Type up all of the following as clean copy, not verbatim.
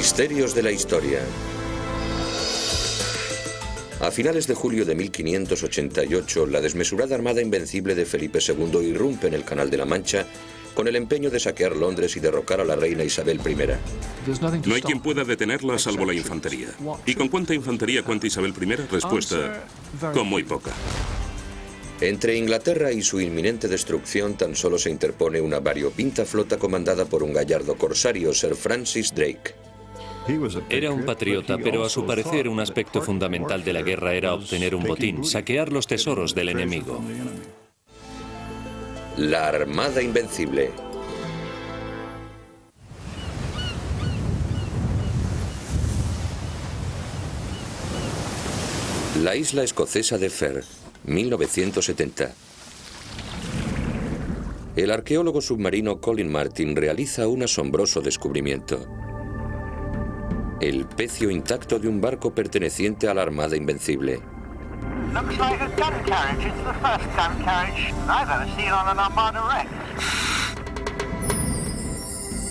Misterios de la historia. A finales de julio de 1588, la desmesurada armada invencible de Felipe II irrumpe en el Canal de la Mancha con el empeño de saquear Londres y derrocar a la reina Isabel I. No hay quien pueda detenerla salvo la infantería. ¿Y con cuánta infantería cuenta Isabel I? Respuesta, con muy poca. Entre Inglaterra y su inminente destrucción tan solo se interpone una variopinta flota comandada por un gallardo corsario, Sir Francis Drake. Era un patriota, pero a su parecer un aspecto fundamental de la guerra era obtener un botín, saquear los tesoros del enemigo. La Armada Invencible. La isla escocesa de Ferr, 1970. El arqueólogo submarino Colin Martin realiza un asombroso descubrimiento. El pecio intacto de un barco perteneciente a la Armada Invencible.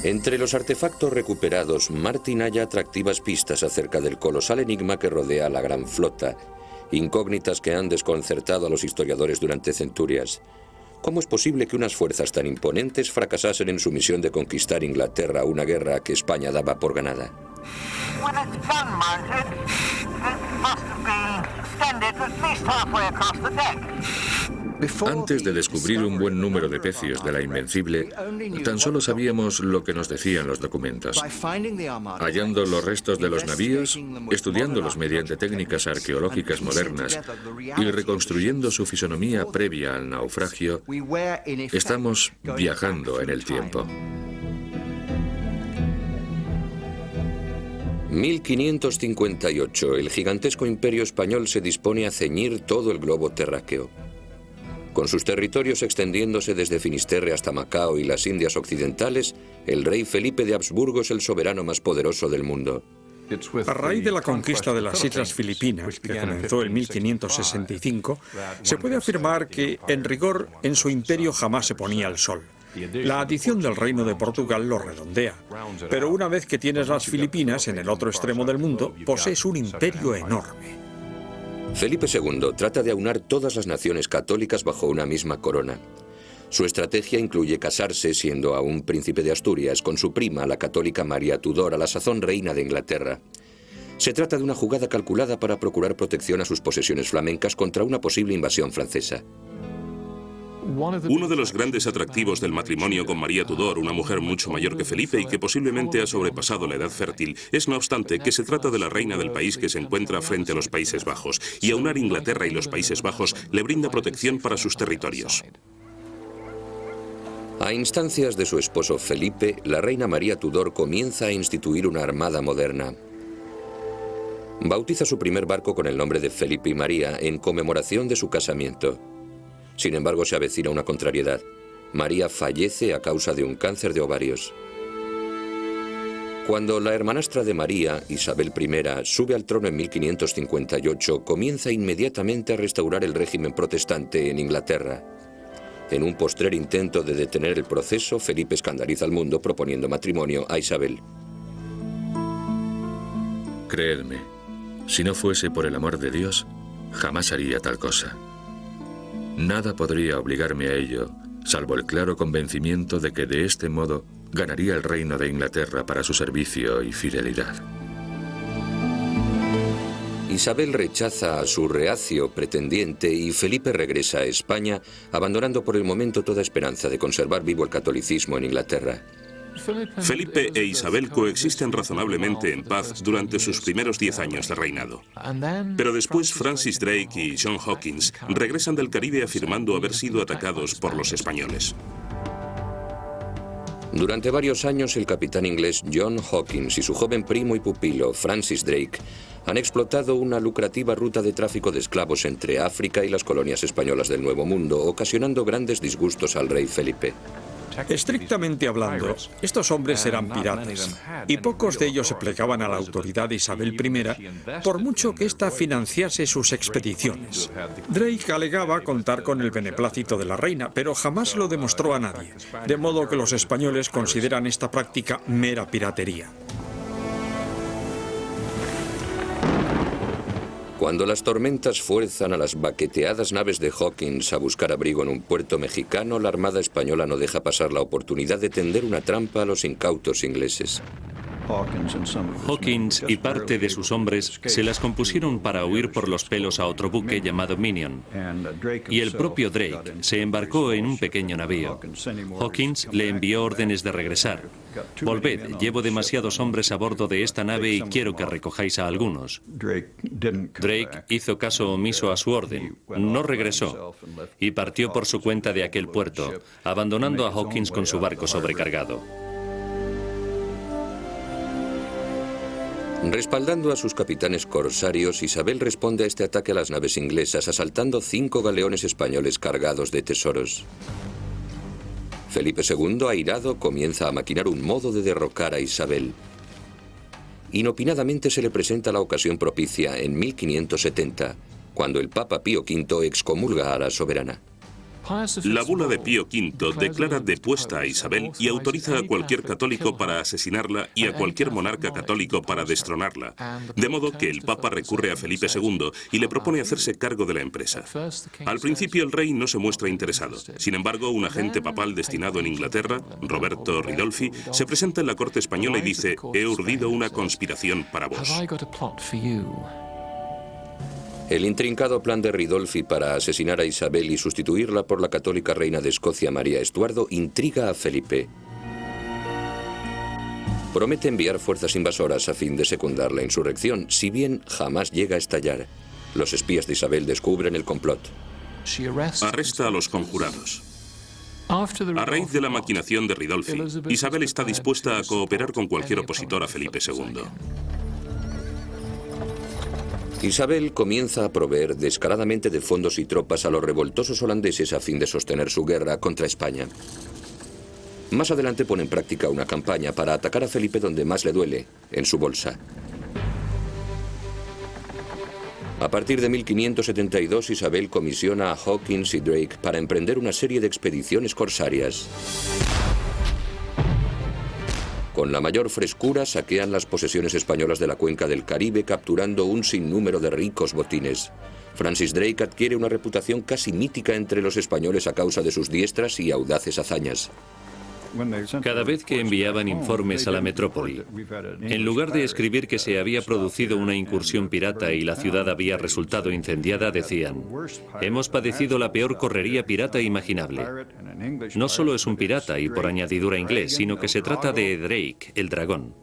Entre los artefactos recuperados, Martin halla atractivas pistas acerca del colosal enigma que rodea a la gran flota, incógnitas que han desconcertado a los historiadores durante centurias. ¿Cómo es posible que unas fuerzas tan imponentes fracasasen en su misión de conquistar Inglaterra, una guerra que España daba por ganada? Antes de descubrir un buen número de pecios de la Invencible, tan solo sabíamos lo que nos decían los documentos. Hallando los restos de los navíos, estudiándolos mediante técnicas arqueológicas modernas y reconstruyendo su fisonomía previa al naufragio, estamos viajando en el tiempo. 1558, el gigantesco imperio español se dispone a ceñir todo el globo terráqueo. Con sus territorios extendiéndose desde Finisterre hasta Macao y las Indias Occidentales, el rey Felipe de Habsburgo es el soberano más poderoso del mundo. A raíz de la conquista de las Islas Filipinas, que comenzó en 1565, se puede afirmar que, en rigor, en su imperio jamás se ponía el sol. La adición del Reino de Portugal lo redondea. Pero una vez que tienes las Filipinas en el otro extremo del mundo, posees un imperio enorme. Felipe II trata de aunar todas las naciones católicas bajo una misma corona. Su estrategia incluye casarse, siendo aún príncipe de Asturias, con su prima, la católica María Tudor, a la sazón reina de Inglaterra. Se trata de una jugada calculada para procurar protección a sus posesiones flamencas contra una posible invasión francesa. Uno de los grandes atractivos del matrimonio con María Tudor, una mujer mucho mayor que Felipe y que posiblemente ha sobrepasado la edad fértil, es no obstante que se trata de la reina del país que se encuentra frente a los Países Bajos, y aunar Inglaterra y los Países Bajos le brinda protección para sus territorios. A instancias de su esposo Felipe, la reina María Tudor comienza a instituir una armada moderna. Bautiza su primer barco con el nombre de Felipe y María en conmemoración de su casamiento. Sin embargo, se avecina una contrariedad. María fallece a causa de un cáncer de ovarios. Cuando la hermanastra de María, Isabel I, sube al trono en 1558, comienza inmediatamente a restaurar el régimen protestante en Inglaterra. En un postrer intento de detener el proceso, Felipe escandaliza al mundo proponiendo matrimonio a Isabel. Creedme, si no fuese por el amor de Dios, jamás haría tal cosa. Nada podría obligarme a ello, salvo el claro convencimiento de que de este modo ganaría el reino de Inglaterra para su servicio y fidelidad. Isabel rechaza a su reacio pretendiente y Felipe regresa a España, abandonando por el momento toda esperanza de conservar vivo el catolicismo en Inglaterra. Felipe e Isabel coexisten razonablemente en paz durante sus primeros 10 años de reinado. Pero después Francis Drake y John Hawkins regresan del Caribe afirmando haber sido atacados por los españoles. Durante varios años, el capitán inglés John Hawkins y su joven primo y pupilo, Francis Drake, han explotado una lucrativa ruta de tráfico de esclavos entre África y las colonias españolas del Nuevo Mundo, ocasionando grandes disgustos al rey Felipe. Estrictamente hablando, estos hombres eran piratas, y pocos de ellos se plegaban a la autoridad de Isabel I, por mucho que ésta financiase sus expediciones. Drake alegaba contar con el beneplácito de la reina, pero jamás lo demostró a nadie, de modo que los españoles consideran esta práctica mera piratería. Cuando las tormentas fuerzan a las baqueteadas naves de Hawkins a buscar abrigo en un puerto mexicano, la Armada española no deja pasar la oportunidad de tender una trampa a los incautos ingleses. Hawkins y parte de sus hombres se las compusieron para huir por los pelos a otro buque llamado Minion, y el propio Drake se embarcó en un pequeño navío. Hawkins le envió órdenes de regresar. Volved, llevo demasiados hombres a bordo de esta nave y quiero que recojáis a algunos. Drake hizo caso omiso a su orden, no regresó y partió por su cuenta de aquel puerto, abandonando a Hawkins con su barco sobrecargado. Respaldando a sus capitanes corsarios, Isabel responde a este ataque a las naves inglesas, asaltando 5 galeones españoles cargados de tesoros. Felipe II, airado, comienza a maquinar un modo de derrocar a Isabel. Inopinadamente se le presenta la ocasión propicia en 1570, cuando el Papa Pío V excomulga a la soberana. La bula de Pío V declara depuesta a Isabel y autoriza a cualquier católico para asesinarla y a cualquier monarca católico para destronarla. De modo que el Papa recurre a Felipe II y le propone hacerse cargo de la empresa. Al principio el rey no se muestra interesado. Sin embargo, un agente papal destinado en Inglaterra, Roberto Ridolfi, se presenta en la corte española y dice: «He urdido una conspiración para vos». El intrincado plan de Ridolfi para asesinar a Isabel y sustituirla por la católica reina de Escocia, María Estuardo, intriga a Felipe. Promete enviar fuerzas invasoras a fin de secundar la insurrección, si bien jamás llega a estallar. Los espías de Isabel descubren el complot. Arresta a los conjurados. A raíz de la maquinación de Ridolfi, Isabel está dispuesta a cooperar con cualquier opositor a Felipe II. Isabel comienza a proveer descaradamente de fondos y tropas a los revoltosos holandeses a fin de sostener su guerra contra España. Más adelante pone en práctica una campaña para atacar a Felipe donde más le duele, en su bolsa. A partir de 1572, Isabel comisiona a Hawkins y Drake para emprender una serie de expediciones corsarias. Con la mayor frescura saquean las posesiones españolas de la cuenca del Caribe, capturando un sinnúmero de ricos botines. Francis Drake adquiere una reputación casi mítica entre los españoles a causa de sus diestras y audaces hazañas. Cada vez que enviaban informes a la metrópoli, en lugar de escribir que se había producido una incursión pirata y la ciudad había resultado incendiada, decían: «Hemos padecido la peor correría pirata imaginable». No solo es un pirata y por añadidura inglés, sino que se trata de Drake, el dragón.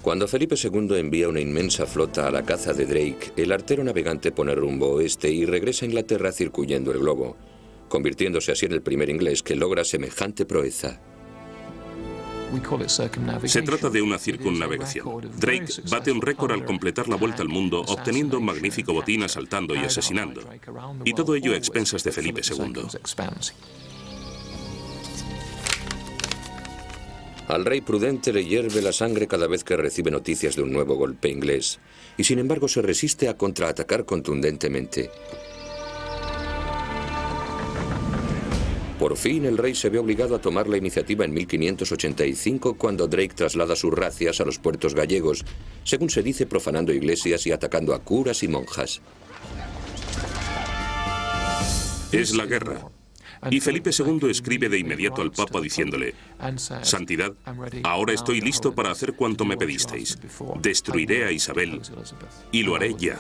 Cuando Felipe II envía una inmensa flota a la caza de Drake, el artero navegante pone rumbo oeste y regresa a Inglaterra circuyendo el globo, convirtiéndose así en el primer inglés que logra semejante proeza. Se trata de una circunnavegación. Drake bate un récord al completar la vuelta al mundo, obteniendo un magnífico botín asaltando y asesinando. Y todo ello a expensas de Felipe II. Al rey prudente le hierve la sangre cada vez que recibe noticias de un nuevo golpe inglés, y sin embargo se resiste a contraatacar contundentemente. Por fin el rey se ve obligado a tomar la iniciativa en 1585 cuando Drake traslada sus razias a los puertos gallegos, según se dice profanando iglesias y atacando a curas y monjas. Es la guerra. Y Felipe II escribe de inmediato al Papa diciéndole: «Santidad, ahora estoy listo para hacer cuanto me pedisteis. Destruiré a Isabel y lo haré ya».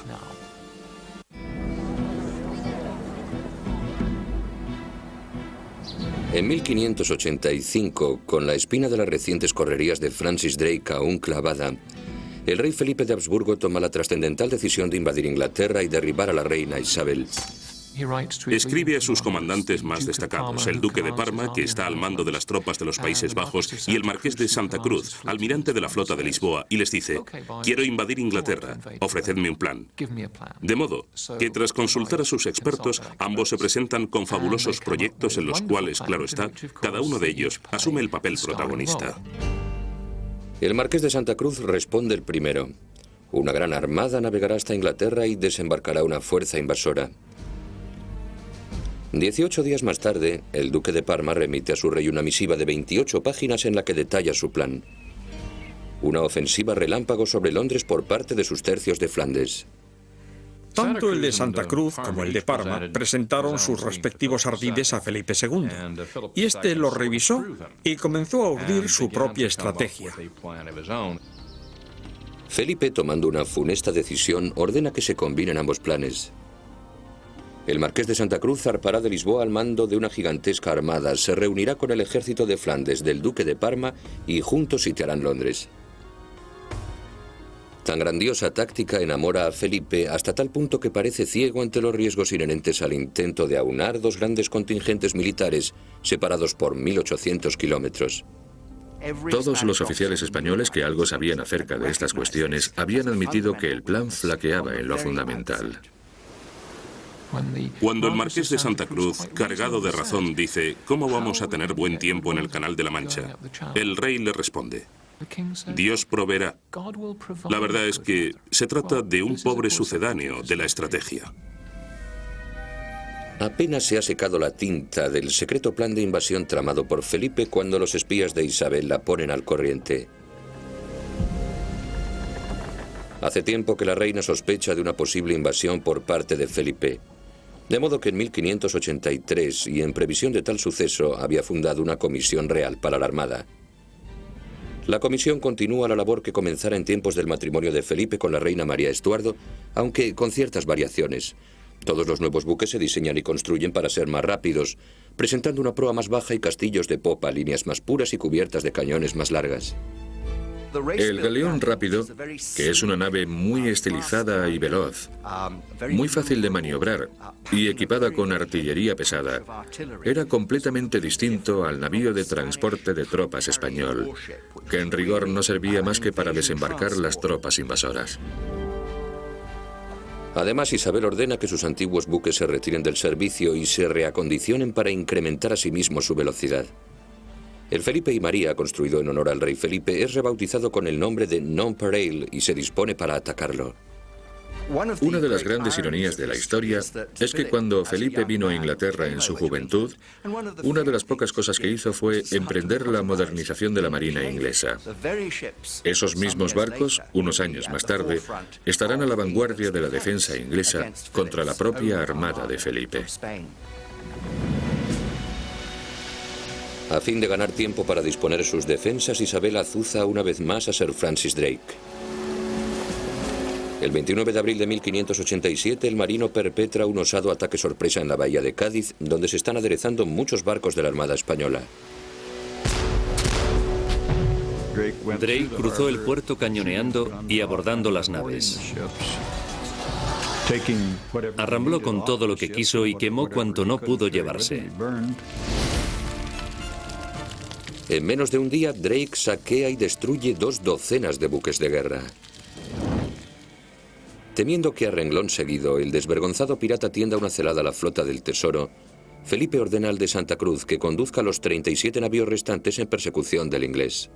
En 1585, con la espina de las recientes correrías de Francis Drake aún clavada, el rey Felipe de Habsburgo toma la trascendental decisión de invadir Inglaterra y derribar a la reina Isabel. Escribe a sus comandantes más destacados, el duque de Parma, que está al mando de las tropas de los Países Bajos, y el marqués de Santa Cruz, almirante de la flota de Lisboa, y les dice: «Quiero invadir Inglaterra, ofrecedme un plan». De modo que tras consultar a sus expertos, ambos se presentan con fabulosos proyectos en los cuales, claro está, cada uno de ellos asume el papel protagonista. El marqués de Santa Cruz responde el primero. Una gran armada navegará hasta Inglaterra y desembarcará una fuerza invasora. 18 días más tarde, el duque de Parma remite a su rey una misiva de 28 páginas en la que detalla su plan. Una ofensiva relámpago sobre Londres por parte de sus tercios de Flandes. Tanto el de Santa Cruz como el de Parma presentaron sus respectivos ardides a Felipe II, y este los revisó y comenzó a urdir su propia estrategia. Felipe, tomando una funesta decisión, ordena que se combinen ambos planes. El marqués de Santa Cruz zarpará de Lisboa al mando de una gigantesca armada, se reunirá con el ejército de Flandes del duque de Parma y juntos sitiarán Londres. Tan grandiosa táctica enamora a Felipe hasta tal punto que parece ciego ante los riesgos inherentes al intento de aunar dos grandes contingentes militares separados por 1800 kilómetros. Todos los oficiales españoles que algo sabían acerca de estas cuestiones habían admitido que el plan flaqueaba en lo fundamental. Cuando el marqués de Santa Cruz, cargado de razón, dice «¿Cómo vamos a tener buen tiempo en el Canal de la Mancha?», el rey le responde «Dios proveerá». La verdad es que se trata de un pobre sucedáneo de la estrategia. Apenas se ha secado la tinta del secreto plan de invasión tramado por Felipe cuando los espías de Isabel la ponen al corriente. Hace tiempo que la reina sospecha de una posible invasión por parte de Felipe. De modo que en 1583, y en previsión de tal suceso, había fundado una comisión real para la Armada. La comisión continúa la labor que comenzara en tiempos del matrimonio de Felipe con la reina María Estuardo, aunque con ciertas variaciones. Todos los nuevos buques se diseñan y construyen para ser más rápidos, presentando una proa más baja y castillos de popa, líneas más puras y cubiertas de cañones más largas. El galeón rápido, que es una nave muy estilizada y veloz, muy fácil de maniobrar y equipada con artillería pesada, era completamente distinto al navío de transporte de tropas español, que en rigor no servía más que para desembarcar las tropas invasoras. Además, Isabel ordena que sus antiguos buques se retiren del servicio y se reacondicionen para incrementar asimismo su velocidad. El Felipe y María, construido en honor al rey Felipe, es rebautizado con el nombre de Nonpareil y se dispone para atacarlo. Una de las grandes ironías de la historia es que cuando Felipe vino a Inglaterra en su juventud, una de las pocas cosas que hizo fue emprender la modernización de la marina inglesa. Esos mismos barcos, unos años más tarde, estarán a la vanguardia de la defensa inglesa contra la propia armada de Felipe. A fin de ganar tiempo para disponer sus defensas, Isabel azuza una vez más a Sir Francis Drake. El 29 de abril de 1587, el marino perpetra un osado ataque sorpresa en la bahía de Cádiz, donde se están aderezando muchos barcos de la Armada Española. Drake cruzó el puerto cañoneando y abordando las naves. Arrambló con todo lo que quiso y quemó cuanto no pudo llevarse. En menos de un día, Drake saquea y destruye 2 docenas de buques de guerra. Temiendo que a renglón seguido el desvergonzado pirata tienda una celada a la flota del Tesoro, Felipe ordena al de Santa Cruz que conduzca los 37 navíos restantes en persecución del inglés.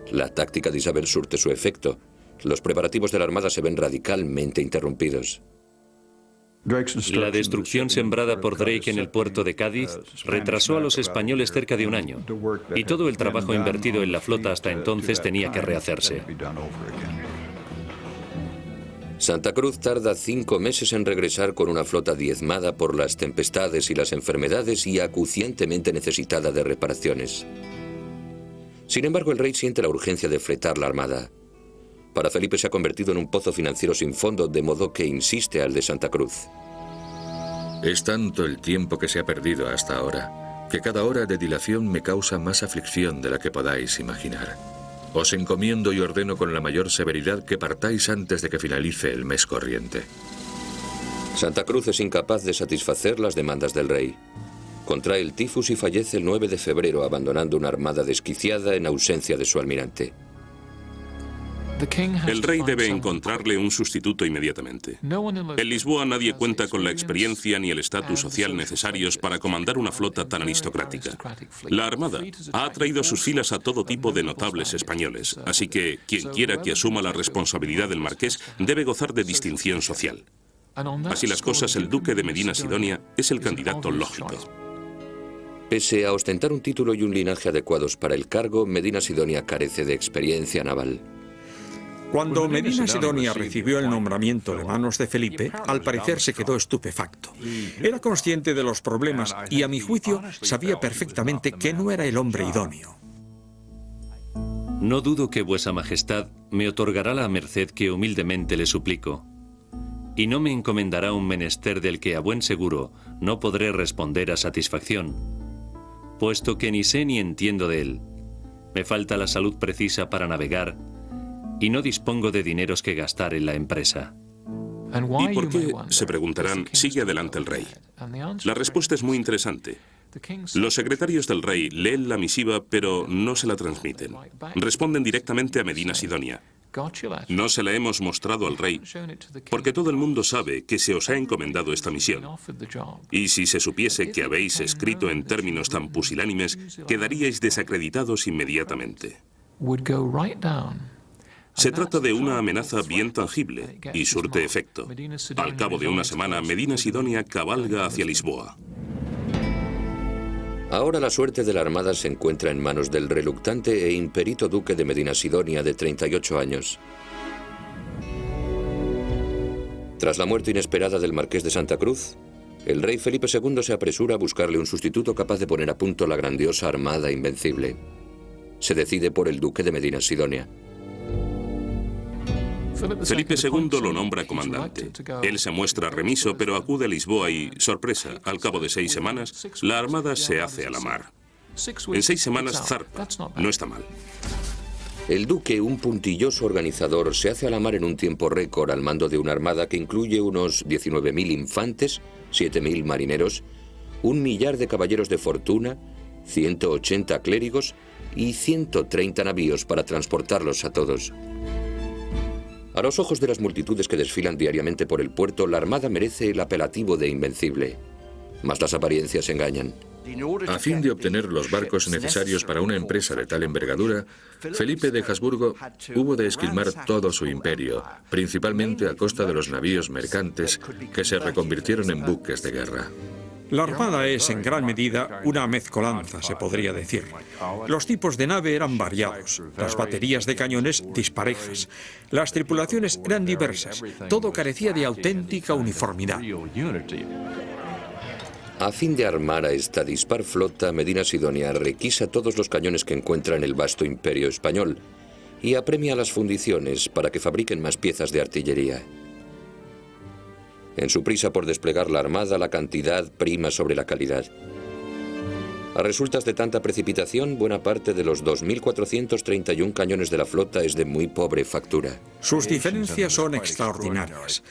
La táctica de Isabel surte su efecto. Los preparativos de la Armada se ven radicalmente interrumpidos. La destrucción sembrada por Drake en el puerto de Cádiz retrasó a los españoles cerca de un año, y todo el trabajo invertido en la flota hasta entonces tenía que rehacerse. Santa Cruz tarda 5 meses en regresar con una flota diezmada por las tempestades y las enfermedades y acuciantemente necesitada de reparaciones. Sin embargo, el rey siente la urgencia de fletar la armada. Para Felipe se ha convertido en un pozo financiero sin fondo, de modo que insiste al de Santa Cruz. Es tanto el tiempo que se ha perdido hasta ahora, que cada hora de dilación me causa más aflicción de la que podáis imaginar. Os encomiendo y ordeno con la mayor severidad que partáis antes de que finalice el mes corriente. Santa Cruz es incapaz de satisfacer las demandas del rey. Contrae el tifus y fallece el 9 de febrero, abandonando una armada desquiciada en ausencia de su almirante. El rey debe encontrarle un sustituto inmediatamente. En Lisboa nadie cuenta con la experiencia ni el estatus social necesarios para comandar una flota tan aristocrática. La Armada ha atraído a sus filas a todo tipo de notables españoles, así que quien quiera que asuma la responsabilidad del marqués debe gozar de distinción social. Así las cosas, el duque de Medina Sidonia es el candidato lógico. Pese a ostentar un título y un linaje adecuados para el cargo, Medina Sidonia carece de experiencia naval. Cuando Medina Sidonia recibió el nombramiento de manos de Felipe, al parecer se quedó estupefacto. Era consciente de los problemas y, a mi juicio, sabía perfectamente que no era el hombre idóneo. No dudo que vuesa majestad me otorgará la merced que humildemente le suplico, y no me encomendará un menester del que a buen seguro no podré responder a satisfacción, puesto que ni sé ni entiendo de él. Me falta la salud precisa para navegar y no dispongo de dineros que gastar en la empresa. ¿Y por qué, se preguntarán, sigue adelante el rey? La respuesta es muy interesante. Los secretarios del rey leen la misiva, pero no se la transmiten. Responden directamente a Medina Sidonia. No se la hemos mostrado al rey, porque todo el mundo sabe que se os ha encomendado esta misión. Y si se supiese que habéis escrito en términos tan pusilánimes, quedaríais desacreditados inmediatamente. Se trata de una amenaza bien tangible y surte efecto. Al cabo de una semana, Medina Sidonia cabalga hacia Lisboa. Ahora la suerte de la armada se encuentra en manos del reluctante e imperito duque de Medina Sidonia de 38 años. Tras la muerte inesperada del marqués de Santa Cruz, el rey Felipe II se apresura a buscarle un sustituto capaz de poner a punto la grandiosa armada invencible. Se decide por el duque de Medina Sidonia. Felipe II lo nombra comandante. Él se muestra remiso, pero acude a Lisboa y, sorpresa, al cabo de 6 semanas, la armada se hace a la mar. En 6 semanas zarpa. No está mal. El duque, un puntilloso organizador, se hace a la mar en un tiempo récord al mando de una armada que incluye unos 19.000 infantes, 7.000 marineros, 1 millar de caballeros de fortuna, 180 clérigos y 130 navíos para transportarlos a todos. A los ojos de las multitudes que desfilan diariamente por el puerto, la armada merece el apelativo de invencible. Mas las apariencias engañan. A fin de obtener los barcos necesarios para una empresa de tal envergadura, Felipe de Habsburgo hubo de esquilmar todo su imperio, principalmente a costa de los navíos mercantes que se reconvirtieron en buques de guerra. La armada es, en gran medida, una mezcolanza, se podría decir. Los tipos de nave eran variados, las baterías de cañones disparejas, las tripulaciones eran diversas, todo carecía de auténtica uniformidad. A fin de armar a esta dispar flota, Medina Sidonia requisa todos los cañones que encuentra en el vasto imperio español y apremia a las fundiciones para que fabriquen más piezas de artillería. En su prisa por desplegar la armada, la cantidad prima sobre la calidad. A resultas de tanta precipitación, buena parte de los 2.431 cañones de la flota es de muy pobre factura. Sus diferencias son extraordinarias.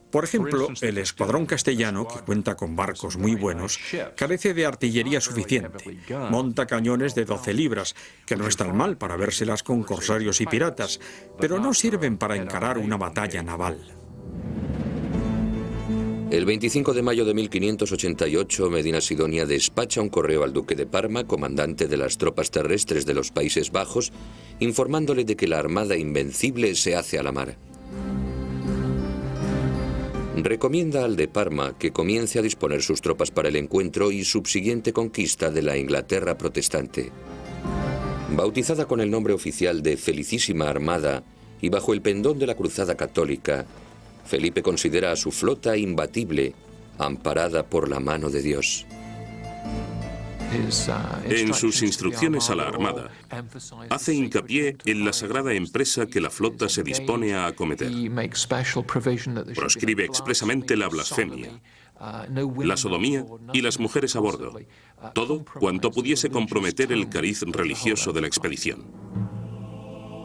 Por ejemplo, el escuadrón castellano, que cuenta con barcos muy buenos, carece de artillería suficiente. Monta cañones de 12 libras, que no están mal para vérselas con corsarios y piratas, pero no sirven para encarar una batalla naval. El 25 de mayo de 1588, Medina Sidonia despacha un correo al duque de Parma, comandante de las tropas terrestres de los Países Bajos, informándole de que la armada invencible se hace a la mar. Recomienda al de Parma que comience a disponer sus tropas para el encuentro y subsiguiente conquista de la Inglaterra protestante. Bautizada con el nombre oficial de Felicísima Armada y bajo el pendón de la Cruzada Católica, Felipe considera a su flota imbatible, amparada por la mano de Dios. En sus instrucciones a la Armada, hace hincapié en la sagrada empresa que la flota se dispone a acometer. Proscribe expresamente la blasfemia, la sodomía y las mujeres a bordo, todo cuanto pudiese comprometer el cariz religioso de la expedición.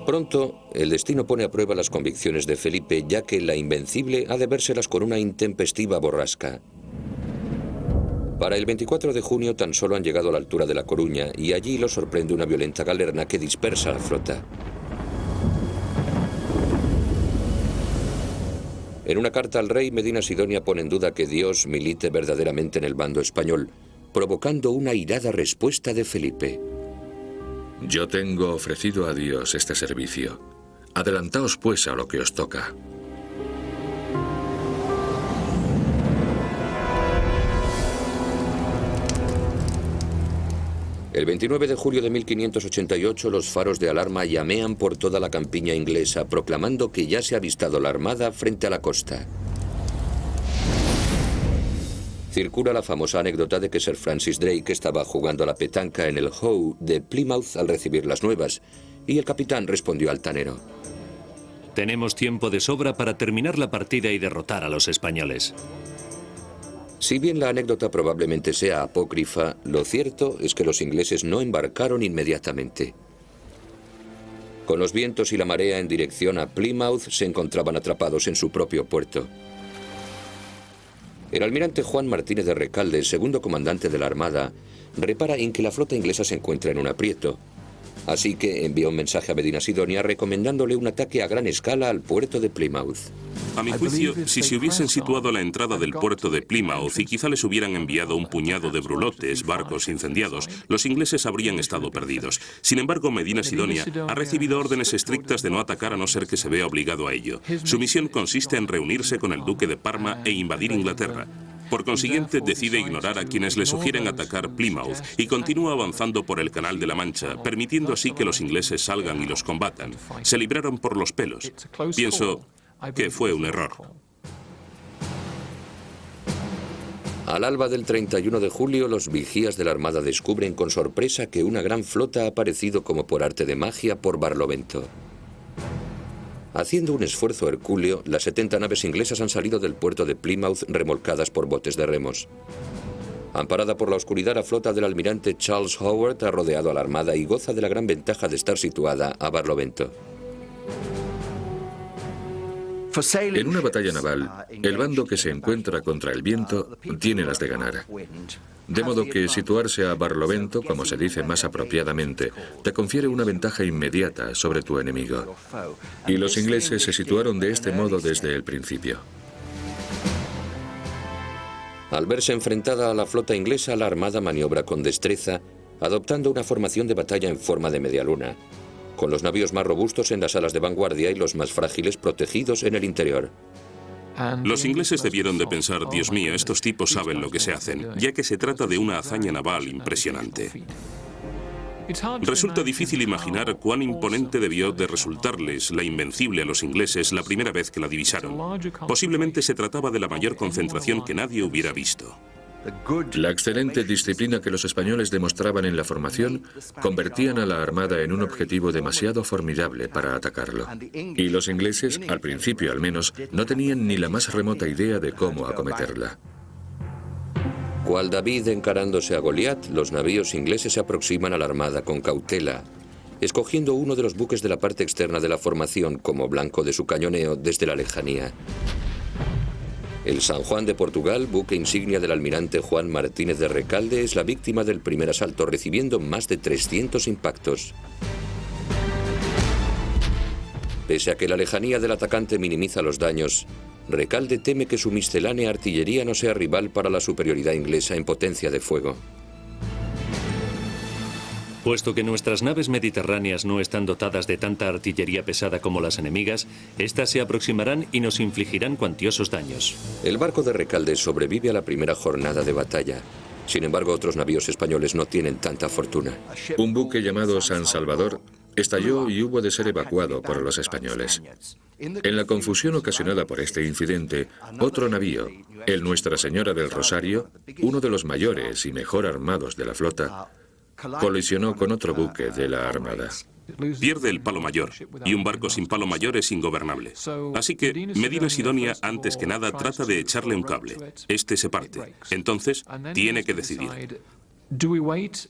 Pronto, el destino pone a prueba las convicciones de Felipe, ya que la invencible ha de vérselas con una intempestiva borrasca. Para el 24 de junio tan solo han llegado a la altura de La Coruña y allí los sorprende una violenta galerna que dispersa a la flota. En una carta al rey, Medina Sidonia pone en duda que Dios milite verdaderamente en el bando español, provocando una airada respuesta de Felipe. Yo tengo ofrecido a Dios este servicio. Adelantaos pues a lo que os toca. El 29 de julio de 1588 los faros de alarma llamean por toda la campiña inglesa, proclamando que ya se ha avistado la armada frente a la costa. Circula la famosa anécdota de que Sir Francis Drake estaba jugando a la petanca en el Hoe de Plymouth al recibir las nuevas, y el capitán respondió altanero: tenemos tiempo de sobra para terminar la partida y derrotar a los españoles. Si bien la anécdota probablemente sea apócrifa, lo cierto es que los ingleses no embarcaron inmediatamente. Con los vientos y la marea en dirección a Plymouth, se encontraban atrapados en su propio puerto. El almirante Juan Martínez de Recalde, segundo comandante de la Armada, repara en que la flota inglesa se encuentra en un aprieto. Así que envía un mensaje a Medinasidonia recomendándole un ataque a gran escala al puerto de Plymouth. A mi juicio, si se hubiesen situado a la entrada del puerto de Plymouth y quizá les hubieran enviado un puñado de brulotes, barcos incendiados, los ingleses habrían estado perdidos. Sin embargo, Medinasidonia ha recibido órdenes estrictas de no atacar a no ser que se vea obligado a ello. Su misión consiste en reunirse con el duque de Parma e invadir Inglaterra. Por consiguiente, decide ignorar a quienes le sugieren atacar Plymouth y continúa avanzando por el Canal de la Mancha, permitiendo así que los ingleses salgan y los combatan. Se libraron por los pelos. Pienso que fue un error. Al alba del 31 de julio, los vigías de la Armada descubren con sorpresa que una gran flota ha aparecido como por arte de magia por Barlovento. Haciendo un esfuerzo hercúleo, las 70 naves inglesas han salido del puerto de Plymouth remolcadas por botes de remos. Amparada por la oscuridad, la flota del almirante Charles Howard ha rodeado a la Armada y goza de la gran ventaja de estar situada a Barlovento. En una batalla naval, el bando que se encuentra contra el viento tiene las de ganar. De modo que situarse a Barlovento, como se dice más apropiadamente, te confiere una ventaja inmediata sobre tu enemigo. Y los ingleses se situaron de este modo desde el principio. Al verse enfrentada a la flota inglesa, la Armada maniobra con destreza, adoptando una formación de batalla en forma de media luna, con los navíos más robustos en las alas de vanguardia y los más frágiles protegidos en el interior. Los ingleses debieron de pensar: Dios mío, estos tipos saben lo que se hacen, ya que se trata de una hazaña naval impresionante. Resulta difícil imaginar cuán imponente debió de resultarles la Invencible a los ingleses la primera vez que la divisaron. Posiblemente se trataba de la mayor concentración que nadie hubiera visto. La excelente disciplina que los españoles demostraban en la formación convertían a la Armada en un objetivo demasiado formidable para atacarlo. Y los ingleses, al principio al menos, no tenían ni la más remota idea de cómo acometerla. Cual David encarándose a Goliat, los navíos ingleses se aproximan a la Armada con cautela, escogiendo uno de los buques de la parte externa de la formación como blanco de su cañoneo desde la lejanía. El San Juan de Portugal, buque insignia del almirante Juan Martínez de Recalde, es la víctima del primer asalto, recibiendo más de 300 impactos. Pese a que la lejanía del atacante minimiza los daños, Recalde teme que su miscelánea artillería no sea rival para la superioridad inglesa en potencia de fuego. Puesto que nuestras naves mediterráneas no están dotadas de tanta artillería pesada como las enemigas, estas se aproximarán y nos infligirán cuantiosos daños. El barco de Recalde sobrevive a la primera jornada de batalla. Sin embargo, otros navíos españoles no tienen tanta fortuna. Un buque llamado San Salvador estalló y hubo de ser evacuado por los españoles. En la confusión ocasionada por este incidente, otro navío, el Nuestra Señora del Rosario, uno de los mayores y mejor armados de la flota, colisionó con otro buque de la Armada. Pierde el palo mayor, y un barco sin palo mayor es ingobernable. Así que Medinasidonia, antes que nada, trata de echarle un cable. Este se parte. Entonces, tiene que decidir.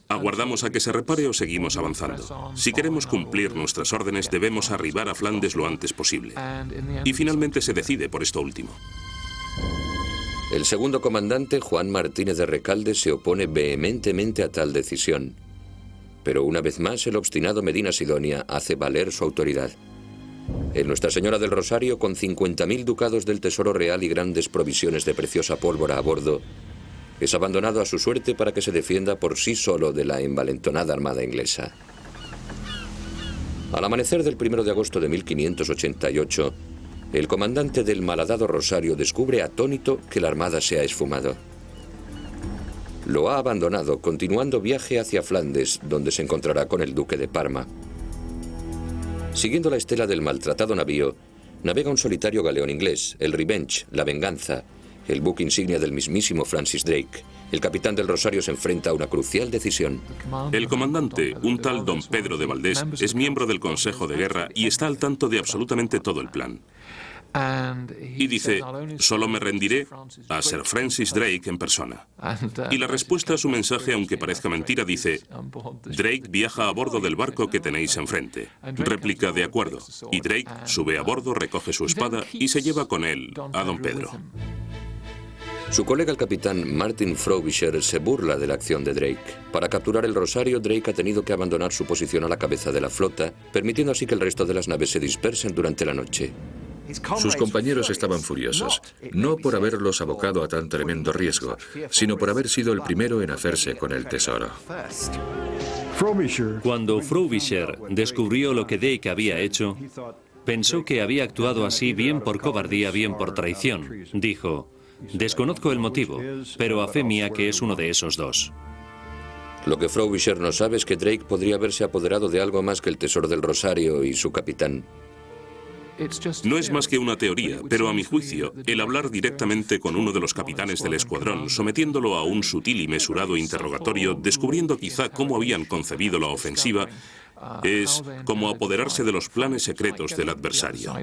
¿Aguardamos a que se repare o seguimos avanzando? Si queremos cumplir nuestras órdenes, debemos arribar a Flandes lo antes posible. Y finalmente se decide por esto último. El segundo comandante, Juan Martínez de Recalde, se opone vehementemente a tal decisión. Pero una vez más, el obstinado Medinasidonia hace valer su autoridad. El Nuestra Señora del Rosario, con 50.000 ducados del Tesoro Real y grandes provisiones de preciosa pólvora a bordo, es abandonado a su suerte para que se defienda por sí solo de la envalentonada armada inglesa. Al amanecer del 1 de agosto de 1588, el comandante del malhadado Rosario descubre atónito que la armada se ha esfumado. lo ha abandonado, continuando viaje hacia Flandes, donde se encontrará con el duque de Parma. Siguiendo la estela del maltratado navío, navega un solitario galeón inglés, el Revenge, la Venganza, el buque insignia del mismísimo Francis Drake. El capitán del Rosario se enfrenta a una crucial decisión. El comandante, un tal don Pedro de Valdés, es miembro del Consejo de Guerra y está al tanto de absolutamente todo el plan. Y dice, solo me rendiré a Sir Francis Drake en persona. Y la respuesta a su mensaje, aunque parezca mentira, dice, Drake viaja a bordo del barco que tenéis enfrente. Réplica de acuerdo. Y Drake sube a bordo, recoge su espada y se lleva con él a don Pedro. Su colega el capitán Martin Frobisher se burla de la acción de Drake. Para capturar el Rosario, Drake ha tenido que abandonar su posición a la cabeza de la flota, permitiendo así que el resto de las naves se dispersen durante la noche. Sus compañeros estaban furiosos, no por haberlos abocado a tan tremendo riesgo, sino por haber sido el primero en hacerse con el tesoro. Cuando Frobisher descubrió lo que Drake había hecho, pensó que había actuado así bien por cobardía, bien por traición. Dijo, desconozco el motivo, pero a fe mía que es uno de esos dos. Lo que Frobisher no sabe es que Drake podría haberse apoderado de algo más que el tesoro del Rosario y su capitán. No es más que una teoría, pero a mi juicio, el hablar directamente con uno de los capitanes del escuadrón, sometiéndolo a un sutil y mesurado interrogatorio, descubriendo quizá cómo habían concebido la ofensiva, es como apoderarse de los planes secretos del adversario.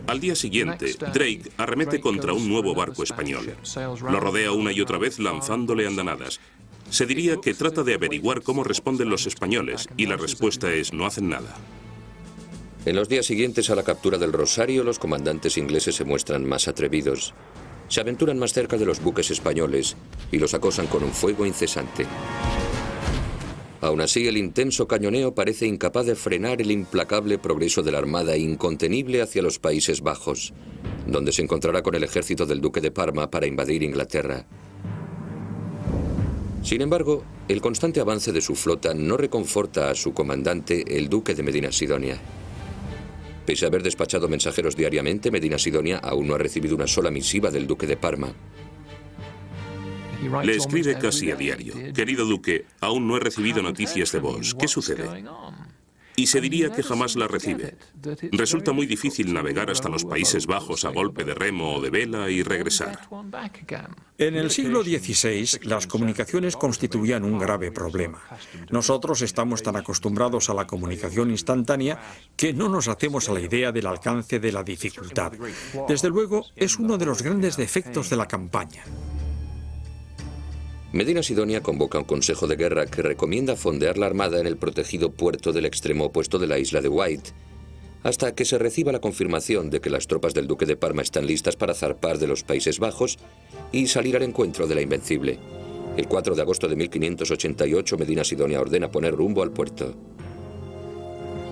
Al día siguiente, Drake arremete contra un nuevo barco español. Lo rodea una y otra vez lanzándole andanadas. Se diría que trata de averiguar cómo responden los españoles, y la respuesta es no hacen nada. En los días siguientes a la captura del Rosario, los comandantes ingleses se muestran más atrevidos. Se aventuran más cerca de los buques españoles y los acosan con un fuego incesante. Aún así, el intenso cañoneo parece incapaz de frenar el implacable progreso de la armada incontenible hacia los Países Bajos, donde se encontrará con el ejército del duque de Parma para invadir Inglaterra. Sin embargo, el constante avance de su flota no reconforta a su comandante, el duque de Medina Sidonia. Pese a haber despachado mensajeros diariamente, Medina Sidonia aún no ha recibido una sola misiva del duque de Parma. Le escribe casi a diario. Querido duque, aún no he recibido noticias de vos. ¿Qué sucede? Y se diría que jamás la recibe. Resulta muy difícil navegar hasta los Países Bajos a golpe de remo o de vela y regresar. En el siglo XVI, las comunicaciones constituían un grave problema. Nosotros estamos tan acostumbrados a la comunicación instantánea que no nos hacemos a la idea del alcance de la dificultad. Desde luego, es uno de los grandes defectos de la campaña. Medina Sidonia convoca un consejo de guerra que recomienda fondear la armada en el protegido puerto del extremo opuesto de la isla de Wight, hasta que se reciba la confirmación de que las tropas del duque de Parma están listas para zarpar de los Países Bajos y salir al encuentro de la Invencible. El 4 de agosto de 1588, Medina Sidonia ordena poner rumbo al puerto.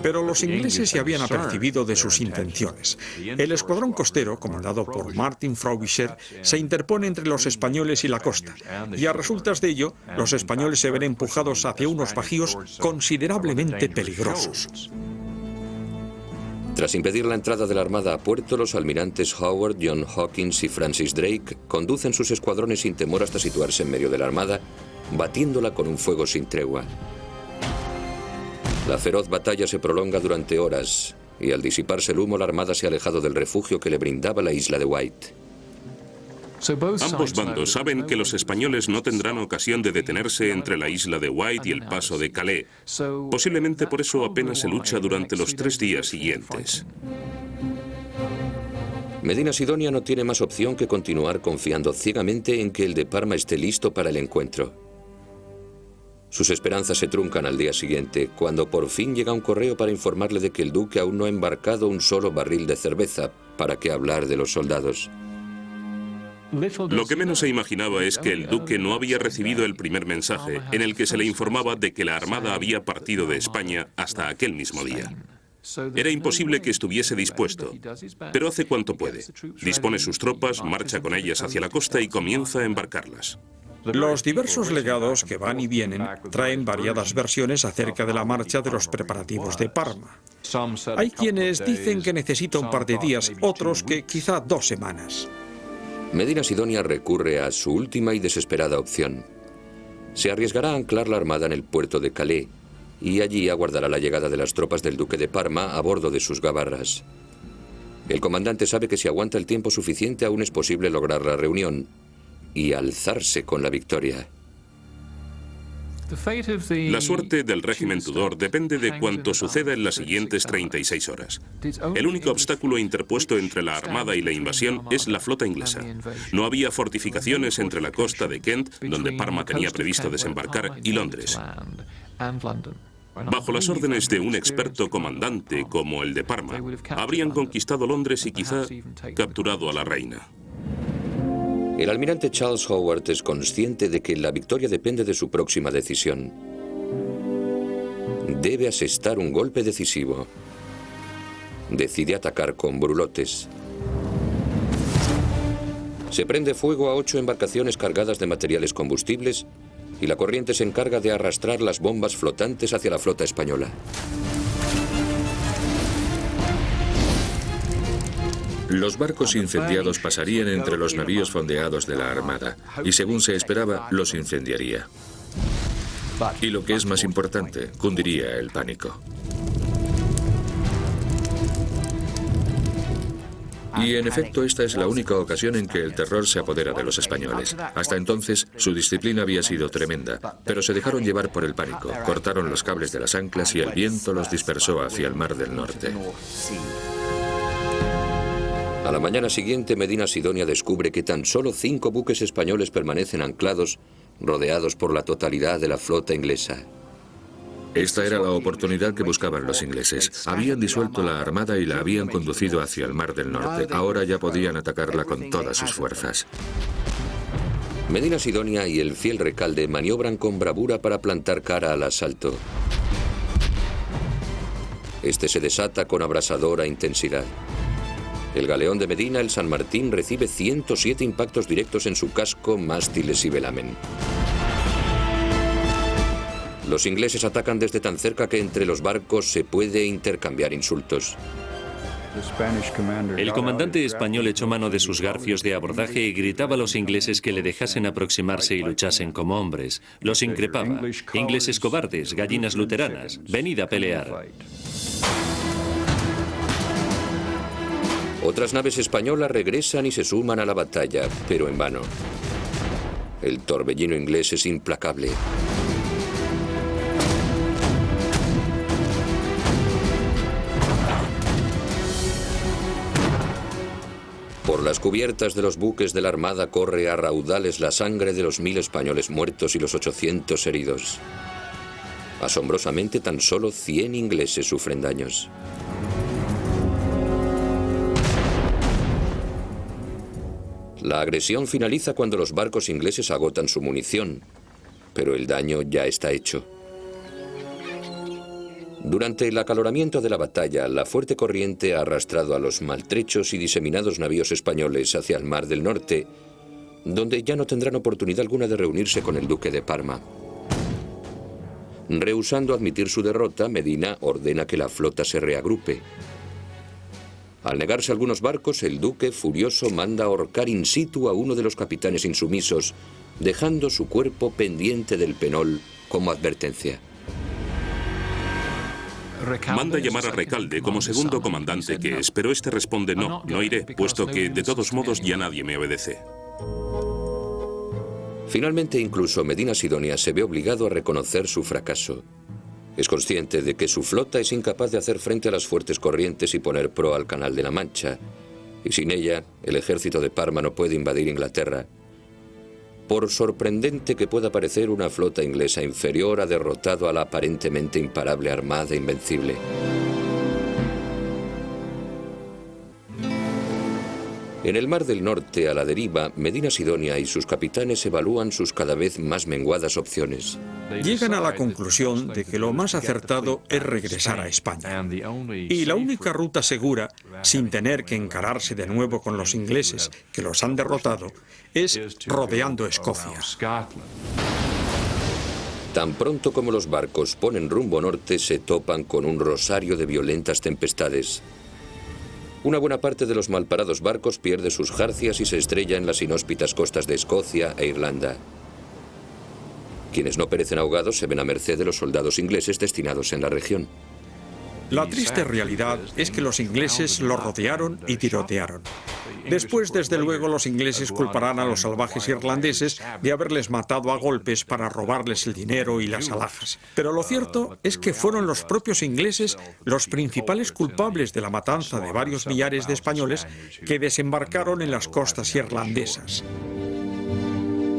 Pero los ingleses se habían apercibido de sus intenciones. El escuadrón costero, comandado por Martin Frobisher, se interpone entre los españoles y la costa, y a resultas de ello, los españoles se ven empujados hacia unos bajíos considerablemente peligrosos. Tras impedir la entrada de la armada a puerto, los almirantes Howard, John Hawkins y Francis Drake conducen sus escuadrones sin temor hasta situarse en medio de la armada, batiéndola con un fuego sin tregua. La feroz batalla se prolonga durante horas y al disiparse el humo la armada se ha alejado del refugio que le brindaba la isla de Wight. Ambos bandos saben que los españoles no tendrán ocasión de detenerse entre la isla de Wight y el paso de Calais. Posiblemente por eso apenas se lucha durante los 3 días siguientes. Medina Sidonia no tiene más opción que continuar confiando ciegamente en que el de Parma esté listo para el encuentro. Sus esperanzas se truncan al día siguiente, cuando por fin llega un correo para informarle de que el duque aún no ha embarcado un solo barril de cerveza. ¿Para qué hablar de los soldados? Lo que menos se imaginaba es que el duque no había recibido el primer mensaje, en el que se le informaba de que la armada había partido de España hasta aquel mismo día. Era imposible que estuviese dispuesto, pero hace cuanto puede. Dispone sus tropas, marcha con ellas hacia la costa y comienza a embarcarlas. Los diversos legados que van y vienen traen variadas versiones acerca de la marcha de los preparativos de Parma. Hay quienes dicen que necesita un par de días, otros que quizá 2 semanas. Medina Sidonia recurre a su última y desesperada opción, Se arriesgará a anclar la armada en el puerto de Calais y allí aguardará la llegada de las tropas del duque de Parma a bordo de sus gabarras. El comandante sabe que si aguanta el tiempo suficiente aún es posible lograr la reunión y alzarse con la victoria. La suerte del régimen Tudor depende de cuanto suceda en las siguientes 36 horas. El único obstáculo interpuesto entre la armada y la invasión es la flota inglesa. No había fortificaciones entre la costa de Kent, donde Parma tenía previsto desembarcar, y Londres. Bajo las órdenes de un experto comandante como el de Parma, habrían conquistado Londres y quizá capturado a la reina. El almirante Charles Howard es consciente de que la victoria depende de su próxima decisión. Debe asestar un golpe decisivo. Decide atacar con brulotes. Se prende fuego a 8 embarcaciones cargadas de materiales combustibles y la corriente se encarga de arrastrar las bombas flotantes hacia la flota española. Los barcos incendiados pasarían entre los navíos fondeados de la Armada y, según se esperaba, los incendiaría. Y lo que es más importante, cundiría el pánico. Y en efecto, esta es la única ocasión en que el terror se apodera de los españoles. Hasta entonces, su disciplina había sido tremenda, pero se dejaron llevar por el pánico, cortaron los cables de las anclas y el viento los dispersó hacia el Mar del Norte. A la mañana siguiente, Medina Sidonia descubre que tan solo 5 buques españoles permanecen anclados, rodeados por la totalidad de la flota inglesa. Esta era la oportunidad que buscaban los ingleses. Habían disuelto la armada y la habían conducido hacia el Mar del Norte. Ahora ya podían atacarla con todas sus fuerzas. Medina Sidonia y el fiel Recalde maniobran con bravura para plantar cara al asalto. Este se desata con abrasadora intensidad. El galeón de Medina, el San Martín, recibe 107 impactos directos en su casco, mástiles y velamen. Los ingleses atacan desde tan cerca que entre los barcos se puede intercambiar insultos. El comandante español echó mano de sus garfios de abordaje y gritaba a los ingleses que le dejasen aproximarse y luchasen como hombres. Los increpaba. Ingleses cobardes, gallinas luteranas, venid a pelear. Otras naves españolas regresan y se suman a la batalla, pero en vano. El torbellino inglés es implacable. Por las cubiertas de los buques de la Armada corre a raudales la sangre de los 1000 españoles muertos y los 800 heridos. Asombrosamente, tan solo 100 ingleses sufren daños. La agresión finaliza cuando los barcos ingleses agotan su munición, pero el daño ya está hecho. Durante el acaloramiento de la batalla, la fuerte corriente ha arrastrado a los maltrechos y diseminados navíos españoles hacia el Mar del Norte, donde ya no tendrán oportunidad alguna de reunirse con el duque de Parma. Rehusando admitir su derrota, Medina ordena que la flota se reagrupe. Al negarse algunos barcos, el duque, furioso, manda ahorcar in situ a uno de los capitanes insumisos, dejando su cuerpo pendiente del penol como advertencia. Manda llamar a Recalde como segundo comandante que es, pero este responde no iré, puesto que de todos modos ya nadie me obedece. Finalmente, incluso Medina Sidonia se ve obligado a reconocer su fracaso. Es consciente de que su flota es incapaz de hacer frente a las fuertes corrientes y poner proa al Canal de la Mancha, y sin ella, el ejército de Parma no puede invadir Inglaterra. Por sorprendente que pueda parecer, una flota inglesa inferior ha derrotado a la aparentemente imparable armada invencible. En el Mar del Norte, a la deriva, Medina Sidonia y sus capitanes evalúan sus cada vez más menguadas opciones. Llegan a la conclusión de que lo más acertado es regresar a España. Y la única ruta segura, sin tener que encararse de nuevo con los ingleses que los han derrotado, es rodeando Escocia. Tan pronto como los barcos ponen rumbo norte, se topan con un rosario de violentas tempestades. Una buena parte de los malparados barcos pierde sus jarcias y se estrella en las inhóspitas costas de Escocia e Irlanda. Quienes no perecen ahogados se ven a merced de los soldados ingleses destinados en la región. La triste realidad es que los ingleses lo rodearon y tirotearon. Después, desde luego, los ingleses culparán a los salvajes irlandeses de haberles matado a golpes para robarles el dinero y las alhajas. Pero lo cierto es que fueron los propios ingleses los principales culpables de la matanza de varios millares de españoles que desembarcaron en las costas irlandesas.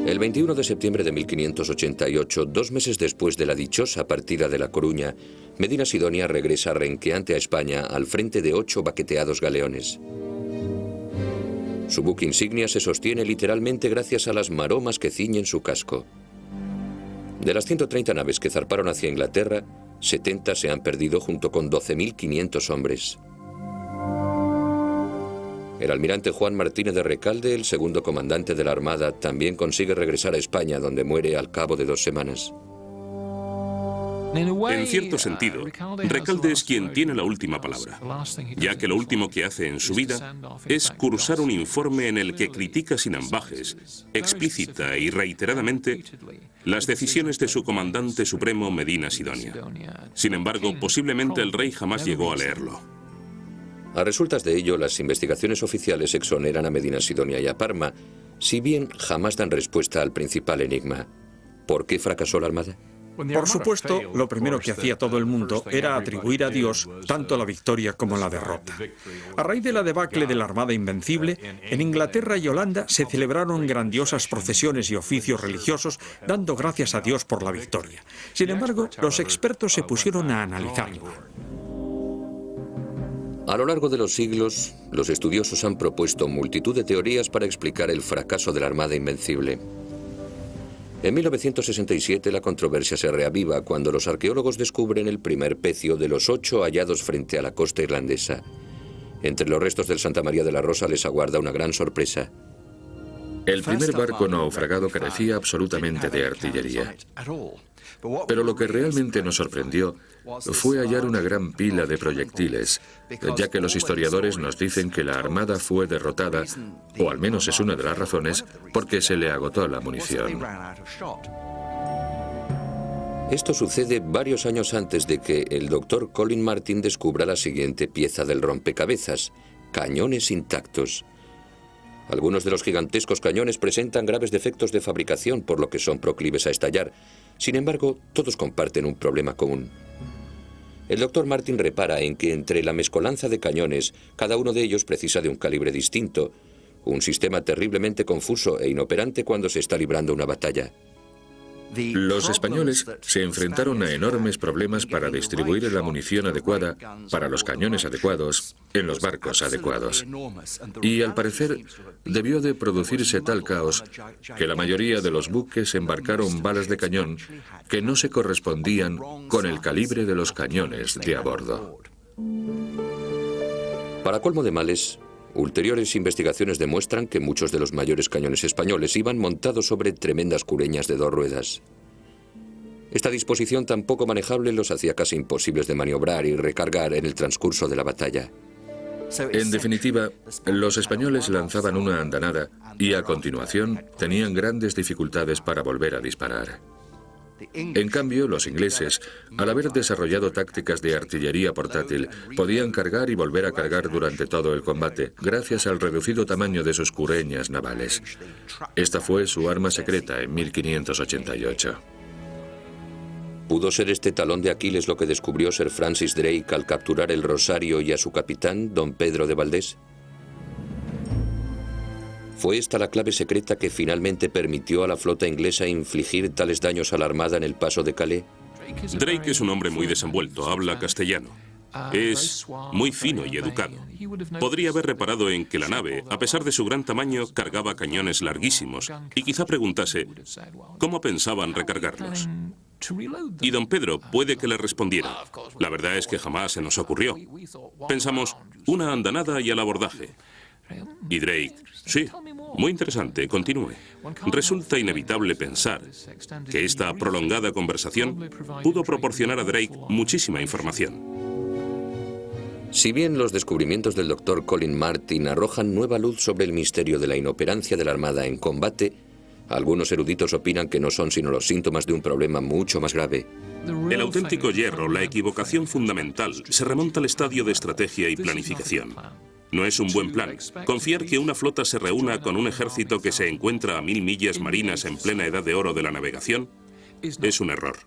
El 21 de septiembre de 1588, 2 meses después de la dichosa partida de La Coruña, Medina Sidonia regresa renqueante a España al frente de 8 baqueteados galeones. Su buque insignia se sostiene literalmente gracias a las maromas que ciñen su casco. De las 130 naves que zarparon hacia Inglaterra, 70 se han perdido junto con 12.500 hombres. El almirante Juan Martínez de Recalde, el segundo comandante de la Armada, también consigue regresar a España, donde muere al cabo de 2 semanas. En cierto sentido, Recalde es quien tiene la última palabra, ya que lo último que hace en su vida es cursar un informe en el que critica sin ambajes, explícita y reiteradamente, las decisiones de su comandante supremo Medina Sidonia. Sin embargo, posiblemente el rey jamás llegó a leerlo. A resultas de ello, las investigaciones oficiales exoneran a Medina Sidonia y a Parma, si bien jamás dan respuesta al principal enigma. ¿Por qué fracasó la Armada? Por supuesto, lo primero que hacía todo el mundo era atribuir a Dios tanto la victoria como la derrota. A raíz de la debacle de la Armada Invencible, en Inglaterra y Holanda se celebraron grandiosas procesiones y oficios religiosos dando gracias a Dios por la victoria. Sin embargo, los expertos se pusieron a analizarlo. A lo largo de los siglos, los estudiosos han propuesto multitud de teorías para explicar el fracaso de la Armada Invencible. En 1967 la controversia se reaviva cuando los arqueólogos descubren el primer pecio de los 8 hallados frente a la costa irlandesa. Entre los restos del Santa María de la Rosa les aguarda una gran sorpresa. El primer barco naufragado carecía absolutamente de artillería. Pero lo que realmente nos sorprendió fue hallar una gran pila de proyectiles, ya que los historiadores nos dicen que la Armada fue derrotada, o al menos es una de las razones, porque se le agotó la munición. Esto sucede varios años antes de que el doctor Colin Martin descubra la siguiente pieza del rompecabezas: cañones intactos. Algunos de los gigantescos cañones presentan graves defectos de fabricación, por lo que son proclives a estallar. Sin embargo, todos comparten un problema común. El doctor Martin repara en que entre la mezcolanza de cañones, cada uno de ellos precisa de un calibre distinto, un sistema terriblemente confuso e inoperante cuando se está librando una batalla. Los españoles se enfrentaron a enormes problemas para distribuir la munición adecuada para los cañones adecuados en los barcos adecuados. Y al parecer debió de producirse tal caos que la mayoría de los buques embarcaron balas de cañón que no se correspondían con el calibre de los cañones de a bordo. Para colmo de males, ulteriores investigaciones demuestran que muchos de los mayores cañones españoles iban montados sobre tremendas cureñas de 2 ruedas. Esta disposición tan poco manejable los hacía casi imposibles de maniobrar y recargar en el transcurso de la batalla. En definitiva, los españoles lanzaban una andanada y a continuación tenían grandes dificultades para volver a disparar. En cambio, los ingleses, al haber desarrollado tácticas de artillería portátil, podían cargar y volver a cargar durante todo el combate, gracias al reducido tamaño de sus cureñas navales. Esta fue su arma secreta en 1588. ¿Pudo ser este talón de Aquiles lo que descubrió Sir Francis Drake al capturar el Rosario y a su capitán, don Pedro de Valdés? ¿Fue esta la clave secreta que finalmente permitió a la flota inglesa infligir tales daños a la Armada en el paso de Calais? Drake es un hombre muy desenvuelto, habla castellano. Es muy fino y educado. Podría haber reparado en que la nave, a pesar de su gran tamaño, cargaba cañones larguísimos y quizá preguntase cómo pensaban recargarlos. Y don Pedro puede que le respondiera: la verdad es que jamás se nos ocurrió. Pensamos, una andanada y al abordaje. Y Drake: sí, muy interesante, continúe. Resulta inevitable pensar que esta prolongada conversación pudo proporcionar a Drake muchísima información. Si bien los descubrimientos del doctor Colin Martin arrojan nueva luz sobre el misterio de la inoperancia de la Armada en combate, Algunos eruditos opinan que no son sino los síntomas de un problema mucho más grave. El auténtico hierro, la equivocación fundamental, se remonta al estadio de estrategia y planificación. No es un buen plan. Confiar que una flota se reúna con un ejército que se encuentra a 1000 millas marinas en plena edad de oro de la navegación es un error.